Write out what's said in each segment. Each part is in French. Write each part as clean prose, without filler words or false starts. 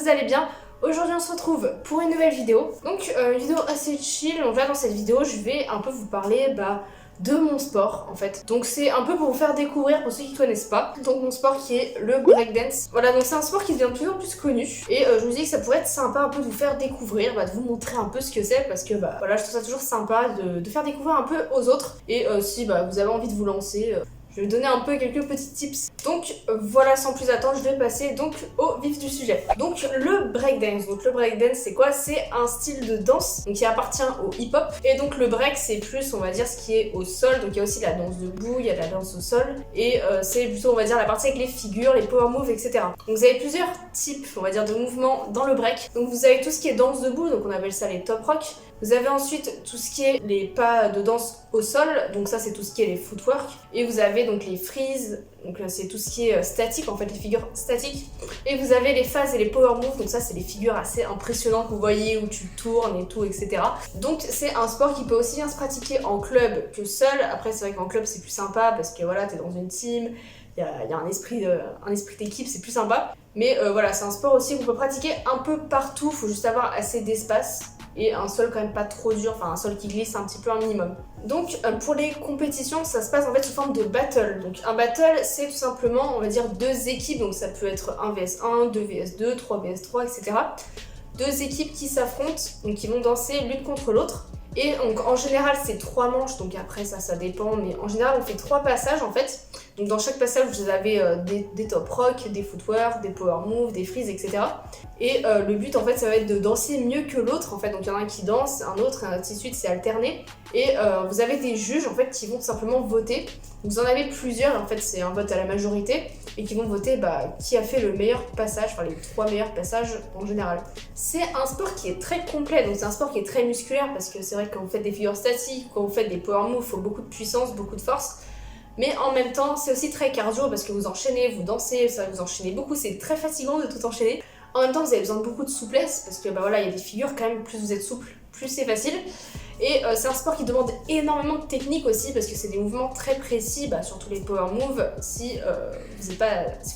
vous allez bien. Aujourd'hui on se retrouve pour une nouvelle vidéo. Donc une vidéo assez chill. Donc là dans cette vidéo je vais un peu vous parler de mon sport en fait. Donc c'est un peu pour vous faire découvrir pour ceux qui ne connaissent pas. Donc mon sport qui est le breakdance. Voilà, donc c'est un sport qui devient de plus en plus connu. Et je me dis que ça pourrait être sympa un peu de vous faire découvrir, de vous montrer un peu ce que c'est. Parce que voilà, je trouve ça toujours sympa de faire découvrir un peu aux autres. Et si vous avez envie de vous lancer... je vais vous donner un peu quelques petits tips. Donc voilà, sans plus attendre, je vais passer donc au vif du sujet. Donc le breakdance. Donc le breakdance c'est quoi? C'est un style de danse donc, qui appartient au hip-hop. Et donc le break c'est plus on va dire ce qui est au sol. Donc il y a aussi la danse debout, il y a la danse au sol. Et c'est plutôt on va dire la partie avec les figures, les power moves, etc. Donc vous avez plusieurs types on va dire de mouvements dans le break. Donc vous avez tout ce qui est danse debout, donc on appelle ça les top rock. Vous avez ensuite tout ce qui est les pas de danse au sol, donc ça c'est tout ce qui est les footwork. Et vous avez donc les freeze, donc c'est tout ce qui est statique, en fait les figures statiques. Et vous avez les phases et les power moves, donc ça c'est les figures assez impressionnantes que vous voyez où tu tournes et tout, etc. Donc c'est un sport qui peut aussi bien se pratiquer en club que seul. Après c'est vrai qu'en club c'est plus sympa parce que voilà, t'es dans une team, il y a un esprit d'équipe, c'est plus sympa. Mais voilà, c'est un sport aussi qu'on peut pratiquer un peu partout, faut juste avoir assez d'espace. Et un sol quand même pas trop dur, enfin un sol qui glisse un petit peu un minimum. Donc pour les compétitions, ça se passe en fait sous forme de battle. Donc un battle c'est tout simplement on va dire deux équipes, donc ça peut être 1 vs 1, 2 vs 2, 3 vs 3, etc. Deux équipes qui s'affrontent, donc qui vont danser l'une contre l'autre. Et donc en général c'est 3 manches, donc après ça dépend, mais en général on fait 3 passages en fait. Donc dans chaque passage vous avez des top rock, des footwork, des power moves, des freeze, etc. Et le but en fait ça va être de danser mieux que l'autre en fait. Donc il y en a un qui danse, un autre, et ainsi de suite, c'est alterné. Et vous avez des juges en fait qui vont tout simplement voter. Vous en avez plusieurs, en fait c'est un vote à la majorité. Et qui vont voter qui a fait le meilleur passage, enfin les 3 meilleurs passages en général. C'est un sport qui est très complet, donc c'est un sport qui est très musculaire parce que c'est vrai que quand vous faites des figures statiques, quand vous faites des power moves, il faut beaucoup de puissance, beaucoup de force. Mais en même temps, c'est aussi très cardio parce que vous enchaînez, vous dansez, ça vous enchaînez beaucoup, c'est très fatigant de tout enchaîner. En même temps, vous avez besoin de beaucoup de souplesse parce que voilà, il y a des figures quand même, plus vous êtes souple, plus c'est facile. Et c'est un sport qui demande énormément de technique aussi parce que c'est des mouvements très précis, surtout les power moves. Si vous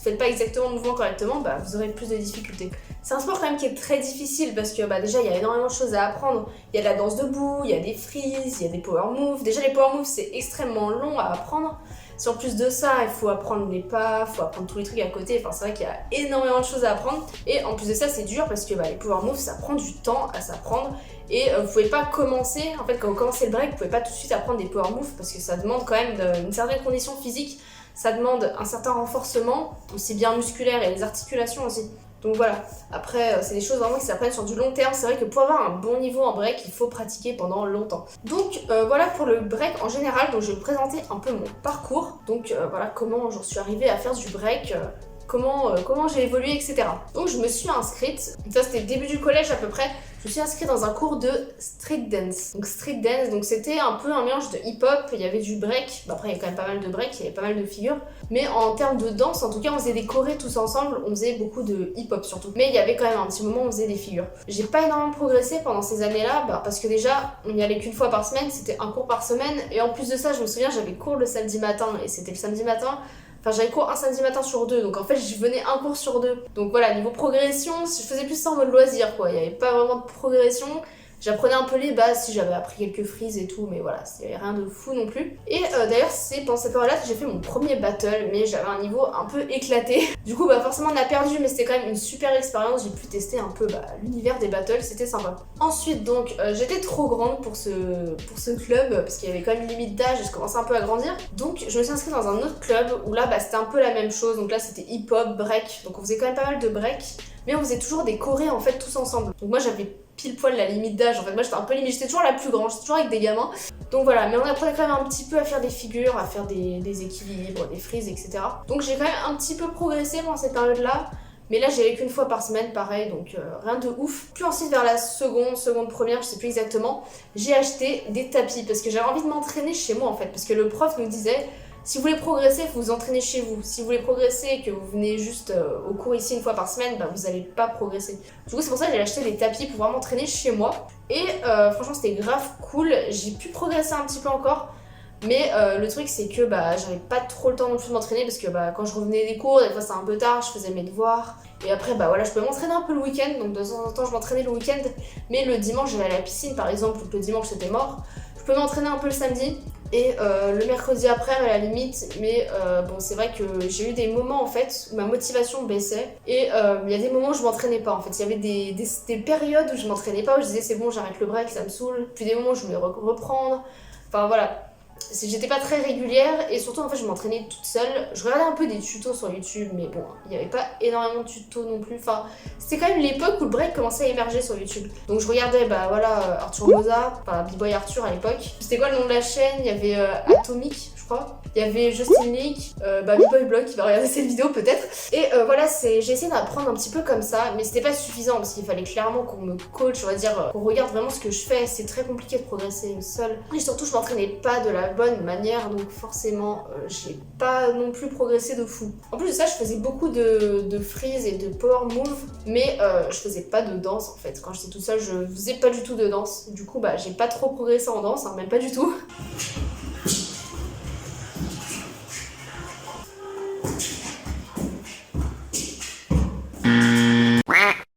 faites pas exactement le mouvement correctement, vous aurez plus de difficultés. C'est un sport quand même qui est très difficile parce que déjà il y a énormément de choses à apprendre. Il y a de la danse debout, il y a des freeze, il y a des power moves. Déjà les power moves c'est extrêmement long à apprendre. Si en plus de ça, il faut apprendre les pas, il faut apprendre tous les trucs à côté. Enfin, c'est vrai qu'il y a énormément de choses à apprendre. Et en plus de ça, c'est dur parce que les power moves, ça prend du temps à s'apprendre. Et vous pouvez pas commencer, en fait, quand vous commencez le break, vous pouvez pas tout de suite apprendre des power moves parce que ça demande quand même une certaine condition physique. Ça demande un certain renforcement, aussi bien musculaire et les articulations aussi. Donc voilà, après c'est des choses vraiment qui s'apprennent sur du long terme. C'est vrai que pour avoir un bon niveau en break, il faut pratiquer pendant longtemps. Donc voilà pour le break en général. Donc je vais vous présenter un peu mon parcours. Donc voilà comment j'en suis arrivée à faire du break, comment j'ai évolué, etc. Donc je me suis inscrite, ça c'était le début du collège à peu près. Je me suis inscrite dans un cours de street dance. Donc street dance, donc c'était un peu un mélange de hip-hop, il y avait du break. Après il y a quand même pas mal de break, il y avait pas mal de figures. Mais en termes de danse, en tout cas on faisait des chorés tous ensemble, on faisait beaucoup de hip-hop surtout. Mais il y avait quand même un petit moment où on faisait des figures. J'ai pas énormément progressé pendant ces années-là, parce que déjà on n'y allait qu'une fois par semaine, c'était un cours par semaine. Et en plus de ça, je me souviens j'avais cours le samedi matin et c'était le samedi matin. Enfin, j'avais cours un samedi matin sur 2, donc en fait, je venais un cours sur 2. Donc voilà, niveau progression, je faisais plus ça en mode loisir, quoi. Il n'y avait pas vraiment de progression. J'apprenais un peu les bases, si j'avais appris quelques freeze et tout, mais voilà, il n'y avait rien de fou non plus. Et d'ailleurs, c'est pendant cette période-là que j'ai fait mon premier battle, mais j'avais un niveau un peu éclaté. Du coup, forcément, on a perdu, mais c'était quand même une super expérience. J'ai pu tester un peu l'univers des battles, c'était sympa. Ensuite, donc, j'étais trop grande pour ce club, parce qu'il y avait quand même une limite d'âge et je commençais un peu à grandir. Donc, je me suis inscrite dans un autre club où là, c'était un peu la même chose. Donc là, c'était hip-hop, break. Donc, on faisait quand même pas mal de break, mais on faisait toujours des chorés en fait tous ensemble. Donc, moi, j'avais pile poil la limite d'âge, en fait moi j'étais un peu limite, j'étais toujours la plus grande, j'étais toujours avec des gamins. Donc voilà, mais on apprenait quand même un petit peu à faire des figures, à faire des équilibres, des frises, etc. Donc j'ai quand même un petit peu progressé pendant cette période-là. Mais là, j'y allais qu'une fois par semaine, pareil, donc rien de ouf. Puis ensuite, vers la seconde première, je sais plus exactement, j'ai acheté des tapis parce que j'avais envie de m'entraîner chez moi en fait. Parce que le prof nous disait, si vous voulez progresser, il faut vous entraîner chez vous. Si vous voulez progresser et que vous venez juste au cours ici une fois par semaine, vous n'allez pas progresser. Du coup, c'est pour ça que j'ai acheté des tapis pour pouvoir m'entraîner chez moi. Et franchement, c'était grave cool. J'ai pu progresser un petit peu encore. Mais le truc c'est que j'avais pas trop le temps non plus de m'entraîner parce que quand je revenais des cours, des fois c'était un peu tard, je faisais mes devoirs Et après, bah voilà, je pouvais m'entraîner un peu le week-end, donc de temps en temps je m'entraînais le week-end, mais le dimanche j'allais à la piscine par exemple, donc le dimanche c'était mort. Je pouvais m'entraîner un peu le samedi, et le mercredi après à la limite, mais bon c'est vrai que j'ai eu des moments en fait où ma motivation baissait, et il y a des moments où je m'entraînais pas en fait, il y avait des périodes où je m'entraînais pas, où je disais c'est bon j'arrête le break, ça me saoule, puis des moments où je voulais reprendre, enfin voilà. J'étais pas très régulière et surtout en fait je m'entraînais toute seule. Je regardais un peu des tutos sur YouTube mais bon, il n'y avait pas énormément de tutos non plus. Enfin, c'était quand même l'époque où le break commençait à émerger sur YouTube. Donc je regardais bah voilà Arthur Moza, enfin B-Boy Arthur à l'époque. C'était quoi le nom de la chaîne? Il y avait Atomic, je crois. Il y avait Justin Leak, B-Boy Blog qui va regarder cette vidéo peut-être. Et voilà, j'ai essayé d'apprendre un petit peu comme ça, mais c'était pas suffisant parce qu'il fallait clairement qu'on me coach, on va dire, qu'on regarde vraiment ce que je fais. C'est très compliqué de progresser seule. Et surtout, je m'entraînais pas de la bonne manière, donc forcément, j'ai pas non plus progressé de fou. En plus de ça, je faisais beaucoup de freeze et de power move, mais je faisais pas de danse en fait. Quand j'étais toute seule, je faisais pas du tout de danse. Du coup, bah, j'ai pas trop progressé en danse, hein, même pas du tout.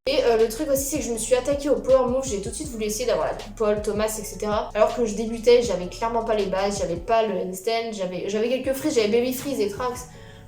Et le truc aussi c'est que je me suis attaquée au power move, j'ai tout de suite voulu essayer d'avoir la coupole, Thomas, etc. Alors que je débutais, j'avais clairement pas les bases, j'avais pas le handstand, j'avais quelques freeze, j'avais baby freeze et tracks,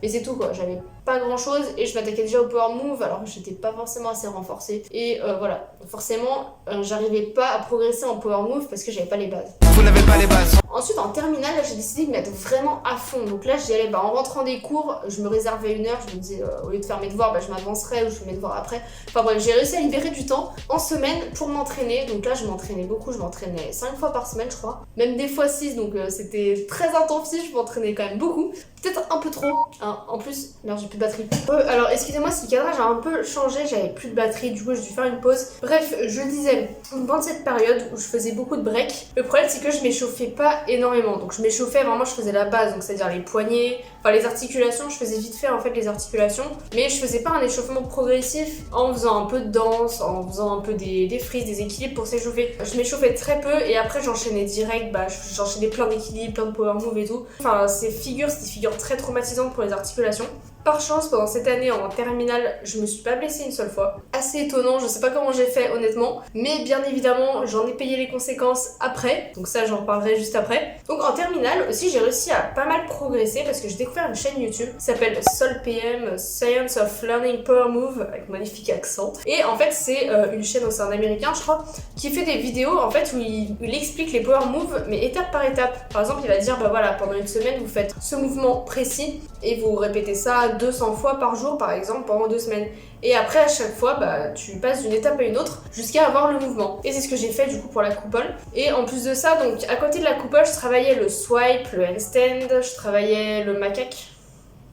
mais c'est tout quoi, j'avais pas grand chose et je m'attaquais déjà au power move alors que j'étais pas forcément assez renforcée. Et voilà, forcément j'arrivais pas à progresser en power move parce que j'avais pas les bases. Vous n'avez pas les bases. Ensuite en terminale, j'ai décidé de me mettre vraiment à fond. Donc là j'y allais bah, en rentrant des cours, je me réservais une heure, je me disais au lieu de faire mes devoirs, bah, je m'avancerais ou je fais mes devoirs après. Enfin bref, j'ai réussi à libérer du temps en semaine pour m'entraîner. Donc là je m'entraînais beaucoup, je m'entraînais 5 fois par semaine je crois. Même des fois 6, donc c'était très intensif, je m'entraînais quand même beaucoup. Peut-être un peu trop, hein. En plus, merde j'ai plus de batterie. Alors excusez-moi si le cadrage a un peu changé, j'avais plus de batterie, du coup j'ai dû faire une pause. Bref, je disais, pendant cette période où je faisais beaucoup de break, le problème c'est que je m'échauffais pas énormément. Donc je m'échauffais vraiment, je faisais la base, donc c'est-à-dire les poignets, enfin les articulations, je faisais vite fait en fait les articulations, mais je faisais pas un échauffement progressif en faisant un peu de danse, en faisant un peu des frises, des équilibres pour s'échauffer. Je m'échauffais très peu et après j'enchaînais direct, bah j'enchaînais plein d'équilibres, plein de power move et tout. Enfin ces figures, c'est des figures très traumatisantes pour les articulations. Par chance, pendant cette année en terminale, je me suis pas blessée une seule fois. Assez étonnant, je sais pas comment j'ai fait honnêtement, mais bien évidemment, j'en ai payé les conséquences après. Donc ça, j'en reparlerai juste après. Donc en terminale aussi, j'ai réussi à pas mal progresser parce que j'ai découvert une chaîne YouTube qui s'appelle SolPM, Science of Learning Power Move, avec magnifique accent. Et en fait, c'est une chaîne, c'est un américain, je crois, qui fait des vidéos en fait où il explique les power moves, mais étape par étape. Par exemple, il va dire, bah voilà, pendant une semaine, vous faites ce mouvement précis et vous répétez ça 200 fois par jour par exemple pendant 2 semaines. Et après à chaque fois bah, tu passes d'une étape à une autre jusqu'à avoir le mouvement. Et c'est ce que j'ai fait du coup pour la coupole. Et en plus de ça, donc à côté de la coupole, je travaillais le swipe, le handstand, je travaillais le macaque.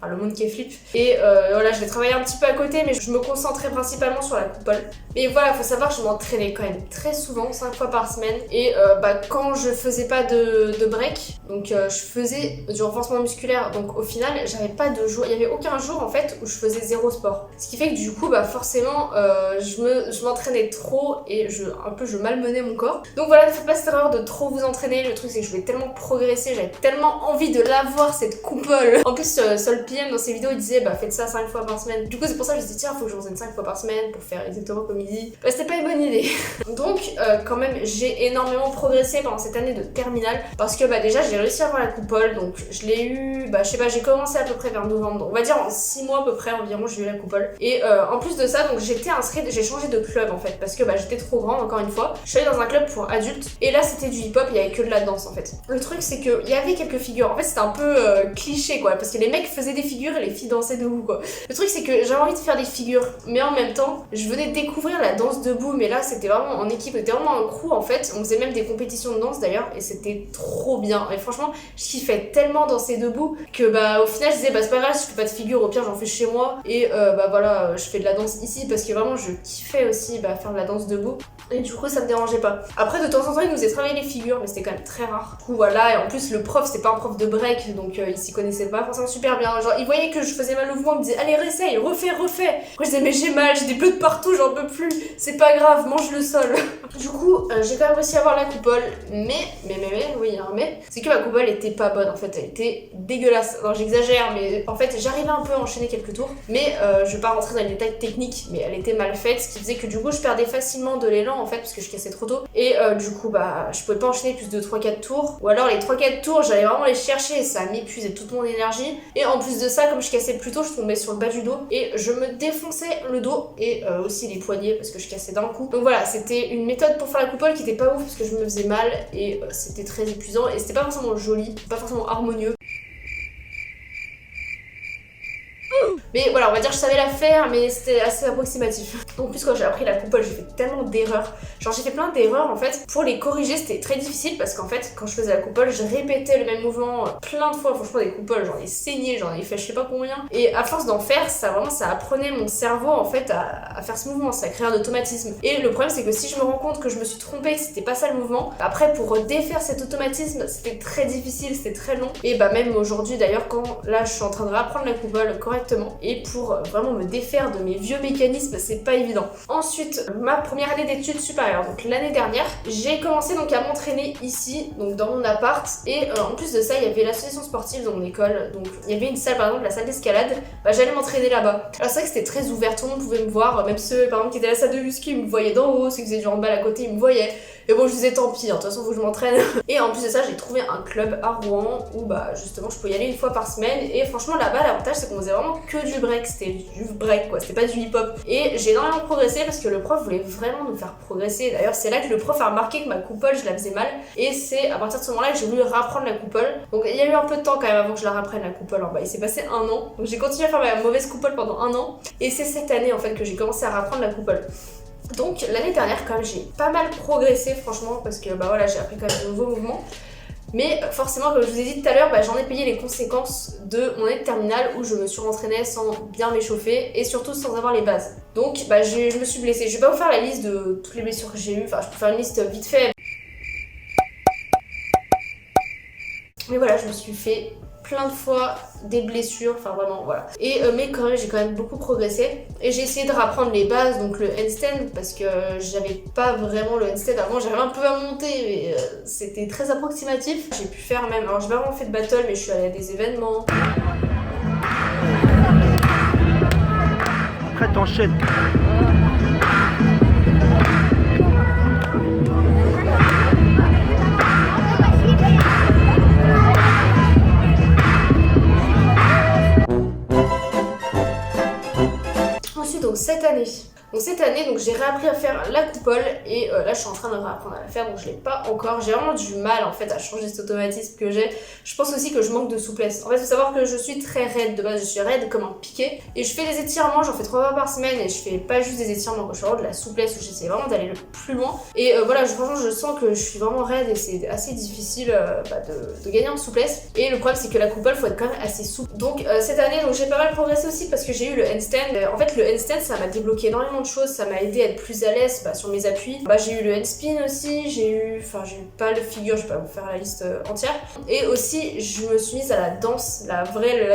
Enfin, le monkey flip. Et voilà, je l'ai travaillé un petit peu à côté, mais je me concentrais principalement sur la coupole. Mais voilà, faut savoir que je m'entraînais quand même très souvent, 5 fois par semaine. Et bah, quand je faisais pas de break, donc je faisais du renforcement musculaire. Donc au final, j'avais pas de jour, il y avait aucun jour en fait où je faisais zéro sport. Ce qui fait que du coup, bah forcément, je m'entraînais trop et je malmenais mon corps. Donc voilà, ne faites pas cette erreur de trop vous entraîner. Le truc c'est que je voulais tellement progresser, j'avais tellement envie de l'avoir cette coupole. En plus, PM dans ses vidéos il disait bah faites ça 5 fois par semaine. Du coup c'est pour ça que je me suis dit tiens faut que je m'entraîne 5 fois par semaine pour faire exactement comme il dit. Bah c'était pas une bonne idée. Donc quand même j'ai énormément progressé pendant cette année de terminale parce que bah déjà j'ai réussi à avoir la coupole, donc je l'ai eu, bah je sais pas, j'ai commencé à peu près vers novembre, donc on va dire en 6 mois à peu près environ j'ai eu la coupole. Et en plus de ça donc j'étais inscrite, j'ai changé de club en fait parce que bah j'étais trop grande encore une fois. Je suis allée dans un club pour adultes et là c'était du hip hop, il y avait que de la danse en fait. Le truc c'est que il y avait quelques figures, en fait c'était un peu cliché quoi parce que les mecs faisaient des figures et les filles dansaient debout quoi. Le truc c'est que j'avais envie de faire des figures mais en même temps je venais de découvrir la danse debout, mais là c'était vraiment en équipe, c'était vraiment un crew en fait, on faisait même des compétitions de danse d'ailleurs et c'était trop bien et franchement je kiffais tellement danser debout que bah au final je disais bah c'est pas grave si je fais pas de figure, au pire j'en fais chez moi et bah voilà je fais de la danse ici parce que vraiment je kiffais aussi bah faire de la danse debout et du coup ça me dérangeait pas. Après de temps en temps il nous faisait travailler les figures mais c'était quand même très rare. Du coup voilà, et en plus le prof c'était pas un prof de break donc il s'y connaissait pas forcément super bien. Genre ils voyaient que je faisais mal au mouvement, ils me disaient allez réessaye, refais. Moi je disais mais j'ai mal, j'ai des bleus de partout, j'en peux plus, c'est pas grave, mange le sol. Du coup j'ai quand même réussi à avoir la coupole, mais, oui il y a un mais, c'est que ma coupole était pas bonne en fait, elle était dégueulasse. Alors j'exagère, mais en fait j'arrivais un peu à enchaîner quelques tours, mais je vais pas rentrer dans les détails techniques, mais elle était mal faite, ce qui faisait que du coup je perdais facilement de l'élan en fait, parce que je cassais trop tôt, et du coup bah je pouvais pas enchaîner plus de 3-4 tours, ou alors les 3-4 tours j'allais vraiment les chercher et ça m'épuisait toute mon énergie, et en plus de ça comme je cassais plus tôt, je tombais sur le bas du dos, et je me défonçais le dos, et aussi les poignets parce que je cassais d'un coup. Donc voilà, c'était une méthode pour faire la coupole qui était pas ouf parce que je me faisais mal, et c'était très épuisant, et c'était pas forcément joli, pas forcément harmonieux. Mais voilà, on va dire que je savais la faire, mais c'était assez approximatif. En plus, quand j'ai appris la coupole, j'ai fait tellement d'erreurs. Genre, j'ai fait plein d'erreurs en fait. Pour les corriger, c'était très difficile parce qu'en fait, quand je faisais la coupole, je répétais le même mouvement plein de fois. Franchement, des coupoles, j'en ai saigné, j'en ai fait je sais pas combien. Et à force d'en faire, ça apprenait mon cerveau en fait à faire ce mouvement, ça crée un automatisme. Et le problème, c'est que si je me rends compte que je me suis trompée, que c'était pas ça le mouvement, après pour défaire cet automatisme, c'était très difficile, c'était très long. Et bah, même aujourd'hui d'ailleurs, quand là je suis en train de réapprendre la coupole correctement, et pour vraiment me défaire de mes vieux mécanismes, c'est pas évident. Ensuite, ma première année d'études supérieures, donc l'année dernière, j'ai commencé donc à m'entraîner ici, donc dans mon appart, et en plus de ça, il y avait l'association sportive dans mon école, donc il y avait une salle, par exemple la salle d'escalade, bah j'allais m'entraîner là-bas. Alors c'est vrai que c'était très ouvert, tout le monde pouvait me voir, même ceux par exemple qui étaient à la salle de muscu, ils me voyaient d'en haut, ceux qui faisaient du handball à côté, ils me voyaient. Et bon, je disais tant pis, de toute façon faut que je m'entraîne. Et en plus de ça, j'ai trouvé un club à Rouen où bah justement je pouvais y aller une fois par semaine, et franchement là-bas l'avantage c'est qu'on faisait vraiment que du break, c'était du break quoi, c'était pas du hip-hop. Et j'ai énormément progressé parce que le prof voulait vraiment nous faire progresser. D'ailleurs c'est là que le prof a remarqué que ma coupole je la faisais mal, et c'est à partir de ce moment-là que j'ai voulu réapprendre la coupole. Donc il y a eu un peu de temps quand même avant que je la réapprenne la coupole, bah il s'est passé 1 an. Donc j'ai continué à faire ma mauvaise coupole pendant 1 an, et c'est cette année en fait que j'ai commencé à réapprendre la coupole. Donc l'année dernière quand même j'ai pas mal progressé franchement, parce que bah voilà, j'ai appris quand même de nouveaux mouvements. Mais forcément, comme je vous ai dit tout à l'heure, bah, j'en ai payé les conséquences de mon année de terminale où je me suis rentraînée sans bien m'échauffer et surtout sans avoir les bases. Donc bah, je me suis blessée. Je vais pas vous faire la liste de toutes les blessures que j'ai eues, enfin je peux faire une liste vite fait. Mais voilà, je me suis fait plein de fois des blessures, enfin vraiment voilà. Et mais quand même j'ai quand même beaucoup progressé, et j'ai essayé de rapprendre les bases, donc le handstand, parce que j'avais pas vraiment le handstand avant, j'arrivais un peu à monter, mais c'était très approximatif. J'ai pu faire même, alors j'ai pas vraiment fait de battle, mais je suis allée à des événements. Après t'enchaînes. Donc cette année, j'ai réappris à faire la coupole, et là je suis en train de réapprendre à la faire, donc je l'ai pas encore. J'ai vraiment du mal en fait à changer cet automatisme que j'ai. Je pense aussi que je manque de souplesse. En fait, il faut savoir que je suis très raide de base, je suis raide comme un piquet, et je fais des étirements, j'en fais 3 fois par semaine, et je fais pas juste des étirements, je fais vraiment de la souplesse où j'essaie vraiment d'aller le plus loin. Et voilà, franchement je sens que je suis vraiment raide, et c'est assez difficile de gagner en souplesse. Et le problème c'est que la coupole faut être quand même assez souple. Donc cette année j'ai pas mal progressé aussi parce que j'ai eu le handstand. En fait le handstand ça m'a débloqué énormément de choses, ça m'a aidé à être plus à l'aise sur mes appuis. J'ai eu le handspin aussi, j'ai eu pas le figure, je vais pas vous faire la liste entière. Et aussi je me suis mise à la danse, la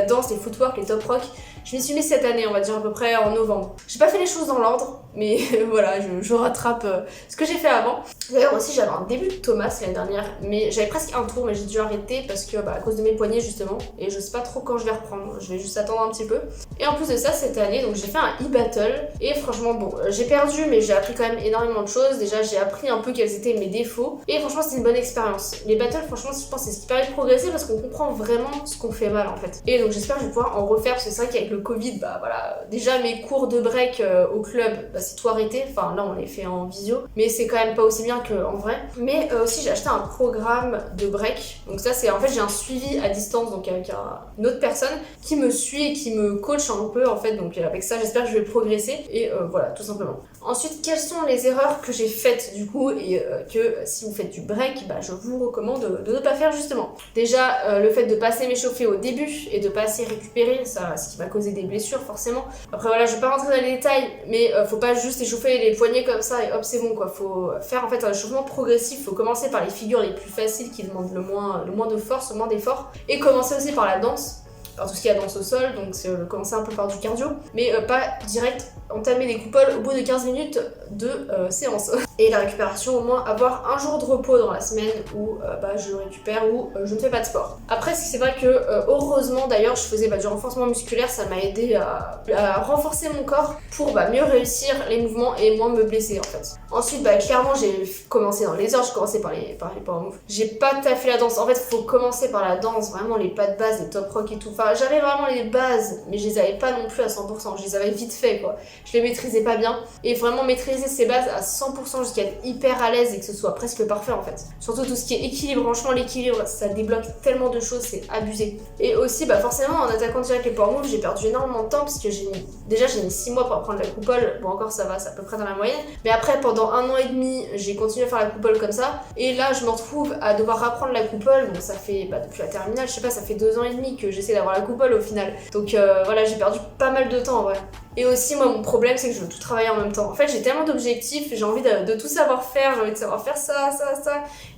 danse, les footwork, les top rock. Je m'y suis mise cette année, on va dire à peu près en novembre. J'ai pas fait les choses dans l'ordre, mais voilà, je rattrape ce que j'ai fait avant. D'ailleurs aussi j'avais un début de Thomas l'année dernière, mais j'avais presque un tour, mais j'ai dû arrêter parce que à cause de mes poignets justement, et je sais pas trop quand je vais reprendre, je vais juste attendre un petit peu. Et en plus de ça, cette année, donc j'ai fait un e-battle, et franchement bon, j'ai perdu, mais j'ai appris quand même énormément de choses. Déjà j'ai appris un peu quels étaient mes défauts, et franchement c'était une bonne expérience. Les battles, franchement je pense que c'est ce qui permet de progresser parce qu'on comprend vraiment ce qu'on fait mal en fait. Et donc j'espère que je vais pouvoir en refaire, parce que c'est vrai qu'avec le Covid, voilà, déjà mes cours de break au club, c'est tout arrêté. Enfin là on les fait en visio, mais c'est quand même pas aussi bien qu'en vrai. Mais aussi j'ai acheté un programme de break, donc ça c'est en fait j'ai un suivi à distance, donc avec une autre personne qui me suit et qui me coach un peu en fait, donc avec ça j'espère que je vais progresser, et voilà tout simplement. Ensuite, quelles sont les erreurs que j'ai faites du coup, et que si vous faites du break, je vous recommande de ne pas faire justement. Déjà le fait de pas assez m'échauffer au début et de pas assez récupérer, ça ce qui m'a causé des blessures forcément. Après voilà, je vais pas rentrer dans les détails, mais faut pas juste échauffer les poignets comme ça et hop c'est bon quoi. Faut faire en fait un échauffement progressif, faut commencer par les figures les plus faciles qui demandent le moins de force, le moins d'effort, et commencer aussi par la danse. par tout ce qu'il y a danse au sol, donc c'est commencer un peu par du cardio, mais pas direct entamer des coupoles au bout de 15 minutes de séance. Et la récupération, au moins avoir un jour de repos dans la semaine où je récupère ou je ne fais pas de sport. Après c'est vrai que heureusement d'ailleurs je faisais du renforcement musculaire, ça m'a aidé à renforcer mon corps pour mieux réussir les mouvements et moins me blesser en fait. Ensuite clairement j'ai commencé dans les heures, j'ai commencé par les power moves. J'ai pas taffé la danse, en fait faut commencer par la danse, vraiment les pas de base, les top rock et tout. Enfin j'avais vraiment les bases mais je les avais pas non plus à 100%, je les avais vite fait quoi. Je les maîtrisais pas bien et vraiment maîtriser ces bases à 100% jusqu'à être hyper à l'aise et que ce soit presque parfait en fait. Surtout tout ce qui est équilibre, franchement l'équilibre ça débloque tellement de choses, c'est abusé. Et aussi forcément en attaquant direct les power moves j'ai perdu énormément de temps parce que j'ai mis 6 mois pour apprendre la coupole, bon encore ça va, c'est à peu près dans la moyenne, mais après pendant 1 an et demi j'ai continué à faire la coupole comme ça et là je me retrouve à devoir apprendre la coupole, donc ça fait depuis la terminale, je sais pas, ça fait 2 ans et demi que j'essaie d'avoir la coupole au final, donc voilà j'ai perdu pas mal de temps en vrai. Et aussi moi mon problème c'est que je veux tout travailler en même temps. En fait j'ai tellement d'objectifs, j'ai envie de tout savoir faire, j'ai envie de savoir faire ça,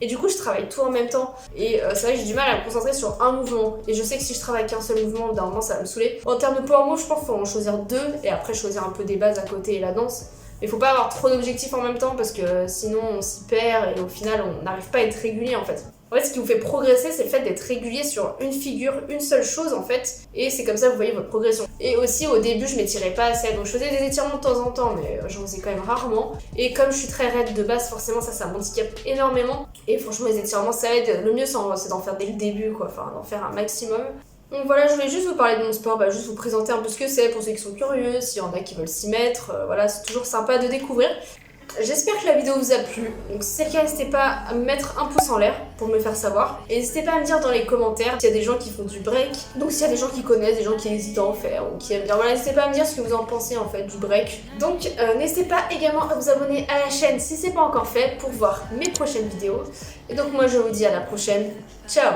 et du coup je travaille tout en même temps. Et c'est vrai que j'ai du mal à me concentrer sur un mouvement. Et je sais que si je travaille qu'un seul mouvement, d'un moment ça va me saouler. En termes de power move, je pense qu'il faut en choisir 2 et après choisir un peu des bases à côté et la danse. Mais faut pas avoir trop d'objectifs en même temps parce que sinon on s'y perd et au final on n'arrive pas à être régulier en fait. En fait, ce qui vous fait progresser, c'est le fait d'être régulier sur une figure, une seule chose en fait, et c'est comme ça que vous voyez votre progression. Et aussi, au début, je m'étirais pas assez, donc je faisais des étirements de temps en temps, mais j'en faisais quand même rarement. Et comme je suis très raide de base, forcément, ça m'handicape énormément. Et franchement, les étirements, ça aide. Le mieux, c'est d'en faire dès le début, quoi, enfin, d'en faire un maximum. Donc voilà, je voulais juste vous parler de mon sport, juste vous présenter un peu ce que c'est pour ceux qui sont curieux, s'il y en a qui veulent s'y mettre, voilà, c'est toujours sympa de découvrir. J'espère que la vidéo vous a plu, donc si c'est le cas, n'hésitez pas à me mettre un pouce en l'air pour me le faire savoir. Et n'hésitez pas à me dire dans les commentaires s'il y a des gens qui font du break, donc s'il y a des gens qui connaissent, des gens qui hésitent à en faire ou qui aiment bien. Voilà, n'hésitez pas à me dire ce que vous en pensez en fait du break. Donc n'hésitez pas également à vous abonner à la chaîne si c'est pas encore fait pour voir mes prochaines vidéos. Et donc moi je vous dis à la prochaine, ciao!